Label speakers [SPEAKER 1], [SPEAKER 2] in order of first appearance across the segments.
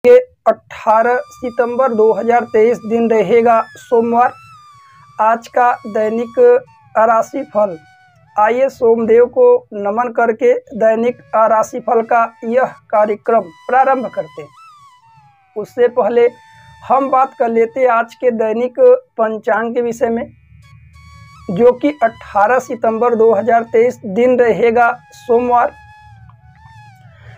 [SPEAKER 1] ये 18 सितंबर 2023 दिन रहेगा सोमवार। आज का दैनिक राशिफल। आइए सोमदेव को नमन करके दैनिक राशिफल का यह कार्यक्रम प्रारंभ करते हैं। उससे पहले हम बात कर लेते हैं आज के दैनिक पंचांग के विषय में, जो कि 18 सितंबर 2023 दिन रहेगा सोमवार।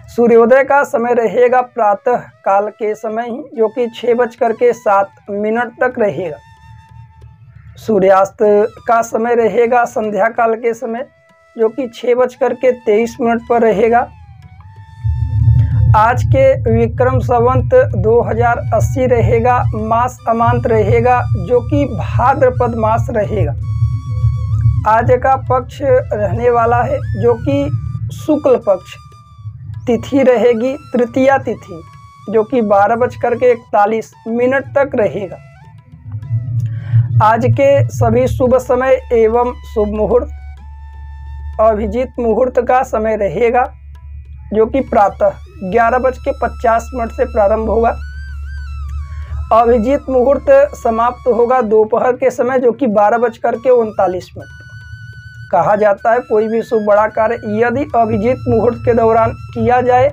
[SPEAKER 1] सूर्योदय का समय रहेगा प्रातः काल के समय ही, जो कि 6:07 तक रहेगा। सूर्यास्त का समय रहेगा संध्या काल के समय, जो कि 6:23 पर रहेगा। आज के विक्रम संवत 2080 रहेगा। मास अमांत रहेगा, जो कि भाद्रपद मास रहेगा। आज का पक्ष रहने वाला है, जो कि शुक्ल पक्ष। तिथि रहेगी तृतीया तिथि, जो कि 12:41 तक रहेगा। आज के सभी शुभ समय एवं शुभ मुहूर्त, अभिजीत मुहूर्त का समय रहेगा, जो कि प्रातः 11:50 से प्रारंभ होगा। अभिजीत मुहूर्त समाप्त होगा दोपहर के समय, जो कि 12:39। कहा जाता है कोई भी शुभ बड़ा कार्य यदि अभिजीत मुहूर्त के दौरान किया जाए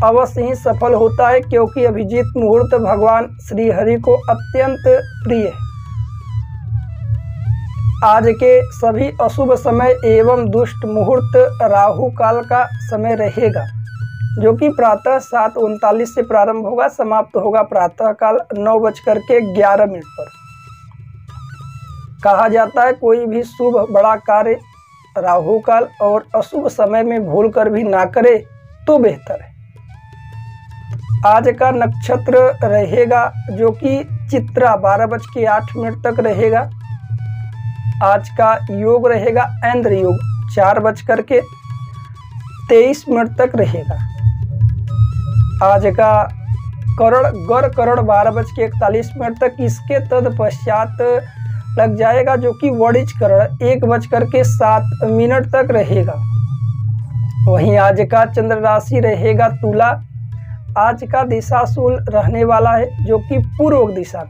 [SPEAKER 1] अवश्य ही सफल होता है, क्योंकि अभिजीत मुहूर्त भगवान श्री हरि को अत्यंत प्रिय है। आज के सभी अशुभ समय एवं दुष्ट मुहूर्त राहु काल का समय रहेगा, जो कि प्रातः 7:39 से प्रारंभ होगा, समाप्त होगा प्रातः काल 9:11 पर। कहा जाता है कोई भी शुभ बड़ा कार्य राहु काल और अशुभ समय में भूल कर भी ना करे तो बेहतर है। आज का नक्षत्र रहेगा, जो कि चित्रा 12:08 तक रहेगा। आज का योग रहेगा ऐंद्र योग 4:23 तक रहेगा। आज का करण गर करण 12:41 तक। इसके तत्पश्चात लग जाएगा, जो कि वणिज करण 1:07 तक रहेगा। वहीं आज का चंद्र राशि रहेगा तुला। आज का दिशाशूल रहने वाला है, जो कि पूर्व दिशा,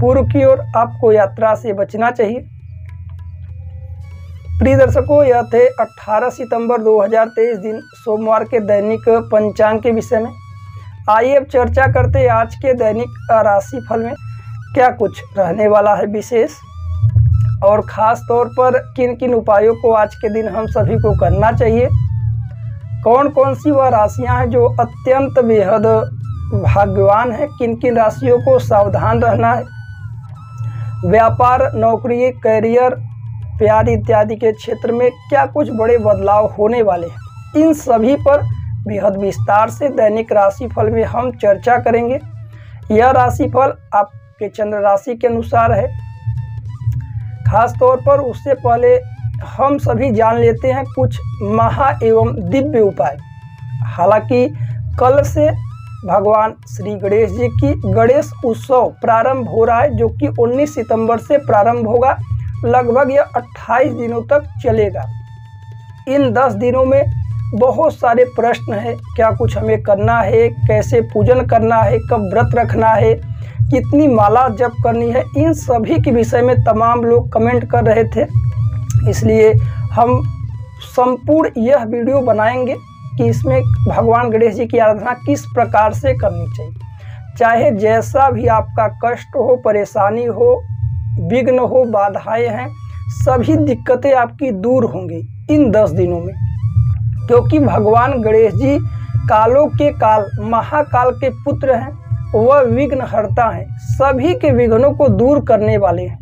[SPEAKER 1] पूर्व की ओर आपको यात्रा से बचना चाहिए। प्रिय दर्शकों, यह थे 18 सितंबर 2023 दिन सोमवार के दैनिक पंचांग के विषय में। आइए अब चर्चा करते हैं आज के दैनिक राशिफल में क्या कुछ रहने वाला है विशेष, और ख़ास तौर पर किन किन उपायों को आज के दिन हम सभी को करना चाहिए। कौन कौन सी वह राशियां हैं जो अत्यंत बेहद भाग्यवान हैं, किन किन राशियों को सावधान रहना है। व्यापार, नौकरी, करियर, प्यार इत्यादि के क्षेत्र में क्या कुछ बड़े बदलाव होने वाले हैं, इन सभी पर बेहद विस्तार से दैनिक राशिफल में हम चर्चा करेंगे। यह राशिफल आपके चंद्र राशि के अनुसार है। खास तौर पर उससे पहले हम सभी जान लेते हैं कुछ महा एवं दिव्य उपाय। हालांकि कल से भगवान श्री गणेश जी की गणेश उत्सव प्रारंभ हो रहा है, जो कि 19 सितंबर से प्रारंभ होगा। लगभग यह 28 दिनों तक चलेगा। इन 10 दिनों में बहुत सारे प्रश्न हैं, क्या कुछ हमें करना है, कैसे पूजन करना है, कब व्रत रखना है, कितनी माला जप करनी है, इन सभी के विषय में तमाम लोग कमेंट कर रहे थे। इसलिए हम संपूर्ण यह वीडियो बनाएंगे कि इसमें भगवान गणेश जी की आराधना किस प्रकार से करनी चाहिए। चाहे जैसा भी आपका कष्ट हो, परेशानी हो, विघ्न हो, बाधाएं हैं, सभी दिक्कतें आपकी दूर होंगी इन 10 दिनों में, क्योंकि भगवान गणेश जी कालों के काल, महाकाल के पुत्र हैं। वह विघ्नहर्ता हैं, सभी के विघ्नों को दूर करने वाले हैं।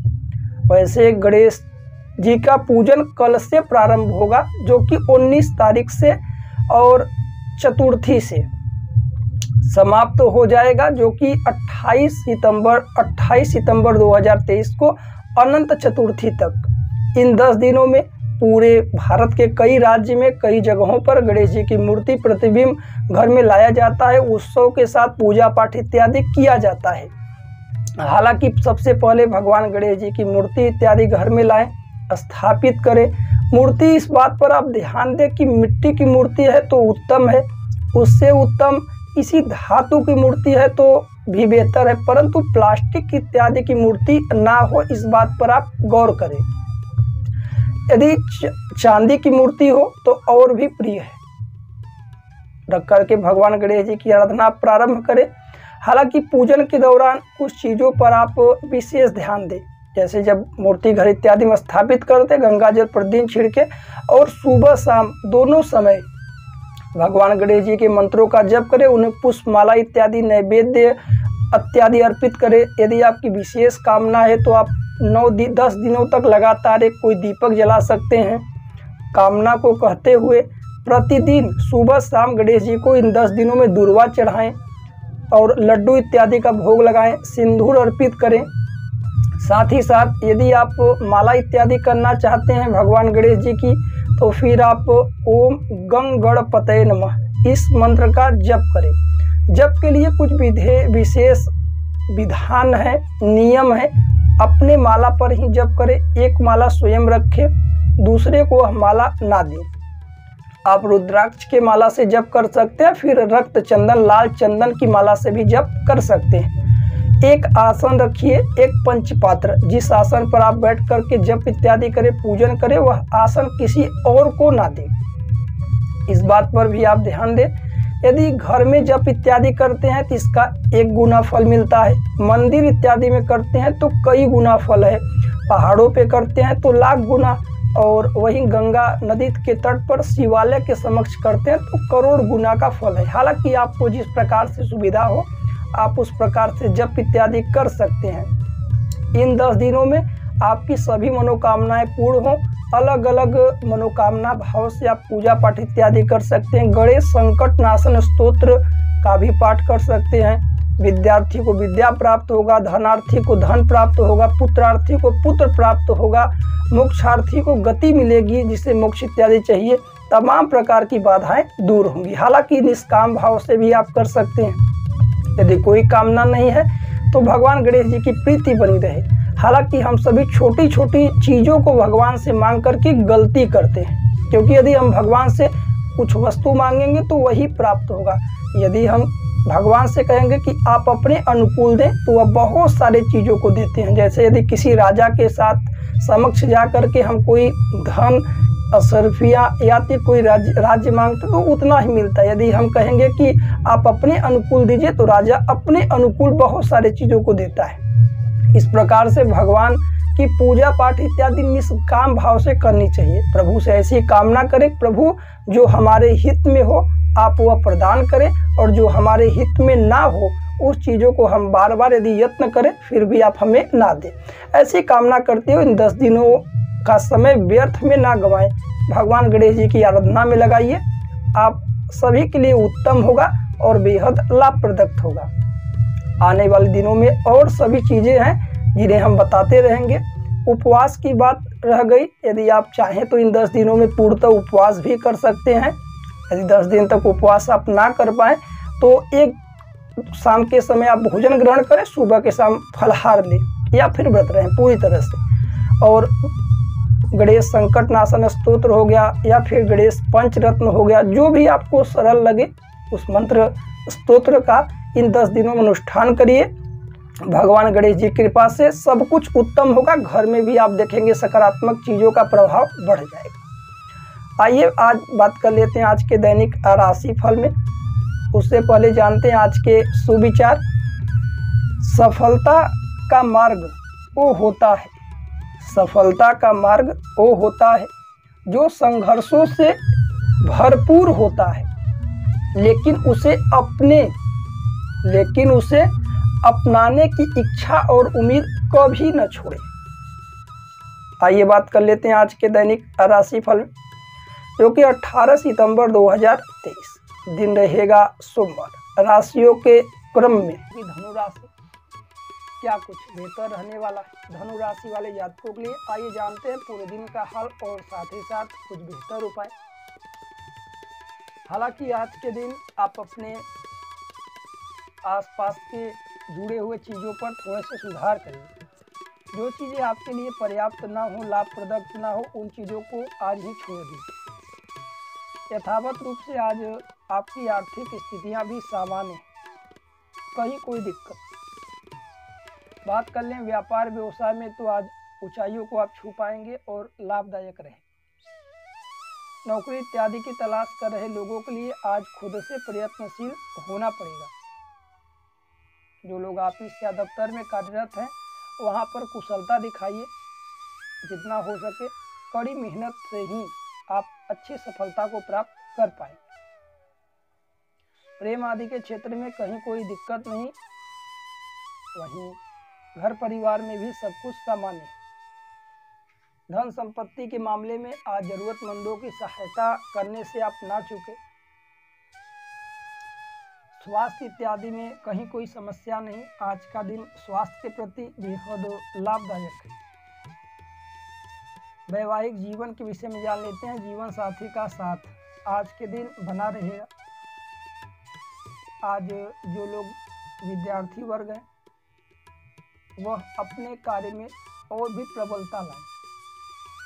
[SPEAKER 1] वैसे गणेश जी का पूजन कल से प्रारंभ होगा, जो कि 19 तारीख से, और चतुर्थी से समाप्त हो जाएगा, जो कि 28 सितंबर 2023 को अनंत चतुर्थी तक। इन 10 दिनों में पूरे भारत के कई राज्य में कई जगहों पर गणेश जी की मूर्ति, प्रतिबिंब घर में लाया जाता है। उत्सव के साथ पूजा पाठ इत्यादि किया जाता है। हालांकि सबसे पहले भगवान गणेश जी की मूर्ति इत्यादि घर में लाएं, स्थापित करें। मूर्ति, इस बात पर आप ध्यान दें कि मिट्टी की मूर्ति है तो उत्तम है, उससे उत्तम किसी धातु की मूर्ति है तो भी बेहतर है, परंतु प्लास्टिक इत्यादि की मूर्ति ना हो, इस बात पर आप गौर करें। यदि चांदी की मूर्ति हो तो और भी प्रिय है। रख करके भगवान गणेश जी की आराधना प्रारंभ करें। हालांकि पूजन के दौरान कुछ चीज़ों पर आप विशेष ध्यान दें, जैसे जब मूर्ति घर इत्यादि में स्थापित करते गंगा जल प्रतिदिन छिड़के और सुबह शाम दोनों समय भगवान गणेश जी के मंत्रों का जप करें, उन्हें पुष्पमाला इत्यादि नैवेद्य इत्यादि अर्पित करें। यदि आपकी विशेष कामना है तो आप 9-10 दिनों तक लगातार एक कोई दीपक जला सकते हैं। कामना को कहते हुए प्रतिदिन सुबह शाम गणेश जी को इन 10 दिनों में दूर्वा चढ़ाएं और लड्डू इत्यादि का भोग लगाएं, सिंदूर अर्पित करें। साथ ही साथ यदि आप माला इत्यादि करना चाहते हैं भगवान गणेश जी की, तो फिर आप ओम गं गणपतये नमः इस मंत्र का जप करें। जप के लिए कुछ विशेष विधान है, नियम है। अपने माला पर ही जप करें, एक माला स्वयं रखें, दूसरे को माला ना दें। आप रुद्राक्ष के माला से जप कर सकते हैं, फिर रक्त चंदन लाल चंदन की माला से भी जप कर सकते हैं। एक आसन रखिए, एक पंचपात्र, जिस आसन पर आप बैठ करके जप इत्यादि करें, पूजन करें, वह आसन किसी और को ना दें। इस बात पर भी आप ध्यान दें। यदि घर में जप इत्यादि करते हैं तो इसका 1 गुना फल मिलता है, मंदिर इत्यादि में करते हैं तो कई गुना फल है, पहाड़ों पे करते हैं तो लाख गुना, और वहीं गंगा नदी के तट पर शिवालय के समक्ष करते हैं तो करोड़ गुना का फल है। हालांकि आपको जिस प्रकार से सुविधा हो आप उस प्रकार से जप इत्यादि कर सकते हैं। इन 10 दिनों में आपकी सभी मनोकामनाएं पूर्ण हो। अलग अलग मनोकामना भाव से आप पूजा पाठ इत्यादि कर सकते हैं। गणेश संकट नाशन स्तोत्र का भी पाठ कर सकते हैं। विद्यार्थी को विद्या प्राप्त होगा, धनार्थी को धन प्राप्त होगा, पुत्रार्थी को पुत्र प्राप्त होगा, मोक्षार्थी को गति मिलेगी जिसे मोक्ष इत्यादि चाहिए। तमाम प्रकार की बाधाएं दूर होंगी। हालांकि निष्काम भाव से भी आप कर सकते हैं। यदि कोई कामना नहीं है तो भगवान गणेश जी की प्रीति बनी रहे। हालांकि हम सभी छोटी छोटी चीज़ों को भगवान से मांग करके गलती करते हैं, क्योंकि यदि हम भगवान से कुछ वस्तु मांगेंगे तो वही प्राप्त होगा। यदि हम भगवान से कहेंगे कि आप अपने अनुकूल दें तो वह बहुत सारे चीज़ों को देते हैं। जैसे यदि किसी राजा के साथ समक्ष जा कर के हम कोई धन अशरफिया या फिर कोई राज्य मांगते तो उतना ही मिलता है। यदि हम कहेंगे कि आप अपने अनुकूल दीजिए तो राजा अपने अनुकूल बहुत सारे चीज़ों को देता है। इस प्रकार से भगवान की पूजा पाठ इत्यादि निष्काम भाव से करनी चाहिए। प्रभु से ऐसी कामना करें, प्रभु जो हमारे हित में हो आप वह प्रदान करें, और जो हमारे हित में ना हो उस चीज़ों को हम बार बार यदि यत्न करें फिर भी आप हमें ना दें। ऐसी कामना करते हुए इन 10 दिनों का समय व्यर्थ में ना गंवाएं। भगवान गणेश जी की आराधना में लगाइए। आप सभी के लिए उत्तम होगा और बेहद लाभप्रद होगा। आने वाले दिनों में और सभी चीज़ें हैं जिन्हें हम बताते रहेंगे। उपवास की बात रह गई। यदि आप चाहें तो इन 10 दिनों में पूर्णतः उपवास भी कर सकते हैं। यदि 10 दिन तक उपवास आप ना कर पाएँ तो एक शाम के समय आप भोजन ग्रहण करें, सुबह के शाम फलाहार लें, या फिर व्रत रहें पूरी तरह से। और गणेश संकट नाशन स्तोत्र हो गया या फिर गणेश पंचरत्न हो गया, जो भी आपको सरल लगे उस मंत्र स्तोत्र का इन 10 दिनों में अनुष्ठान करिए। भगवान गणेश जी की कृपा से सब कुछ उत्तम होगा। घर में भी आप देखेंगे सकारात्मक चीज़ों का प्रभाव बढ़ जाएगा। आइए आज बात कर लेते हैं आज के दैनिक राशि फल में। उससे पहले जानते हैं आज के सुविचार। सफलता का मार्ग वो होता है, सफलता का मार्ग वो होता है जो संघर्षों से भरपूर होता है, लेकिन उसे अपनाने की इच्छा और उम्मीद कभी न छोड़े। आइए बात कर लेते हैं आज के दैनिक राशि फल, जो कि 18 सितंबर 2023 दिन रहेगा सोमवार। राशियों के क्रम में धनु राशि क्या कुछ बेहतर रहने वाला है धनु राशि वाले जातकों के लिए। आइए जानते हैं पूरे दिन का हाल और साथ ही साथ कुछ बेहतर उपाय। हालांकि आज के दिन आप अपने आसपास के जुड़े हुए चीज़ों पर थोड़े से सुधार करिए। जो चीज़ें आपके लिए पर्याप्त ना हो, लाभप्रद ना हो, उन चीज़ों को आज ही छोड़ दीजिए। यथावत रूप से आज आपकी आर्थिक स्थितियां भी सामान्य हैं, कहीं कोई दिक्कत। बात कर लें व्यापार व्यवसाय में तो आज ऊंचाइयों को आप छू पाएंगे और लाभदायक रहे। नौकरी इत्यादि की तलाश कर रहे लोगों के लिए आज खुद से प्रयत्नशील होना पड़ेगा। जो लोग ऑफिस या दफ्तर में कार्यरत हैं वहां पर कुशलता दिखाइए, जितना हो सके कड़ी मेहनत से ही आप अच्छी सफलता को प्राप्त कर पाएंगे। प्रेम आदि के क्षेत्र में कहीं कोई दिक्कत नहीं, वहीं घर परिवार में भी सब कुछ सामान्य है। धन संपत्ति के मामले में आज जरूरतमंदों की सहायता करने से आप ना चूके। स्वास्थ्य इत्यादि में कहीं कोई समस्या नहीं, आज का दिन स्वास्थ्य के प्रति बेहद लाभदायक है। वैवाहिक जीवन के विषय में जान लेते हैं। जीवन साथी का साथ आज के दिन बना रहेगा। आज जो लोग विद्यार्थी वर्ग हैं वह अपने कार्य में और भी प्रबलता लाएं।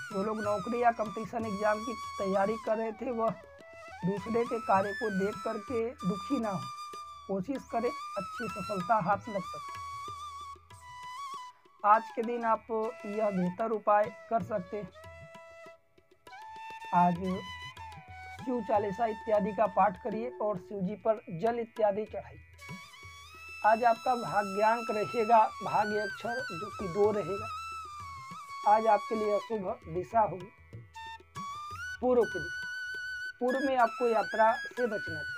[SPEAKER 1] जो लोग नौकरी या कंपटीशन एग्जाम की तैयारी कर रहे थे वह दूसरे के कार्य को देख करके दुखी ना हो, कोशिश करें अच्छी सफलता हाथ लग सके। आज के दिन आप यह बेहतर उपाय कर सकते हैं। आज शिव चालीसा इत्यादि का पाठ करिए और शिव जी पर जल इत्यादि चढ़ाइए। आज आपका भाग्यांक रहेगा भाग्य अक्षर जो कि 2 रहेगा। आज आपके लिए अशुभ दिशा होगी पूर्व की दिशा। पूर्व में आपको यात्रा से बचना चाहिए।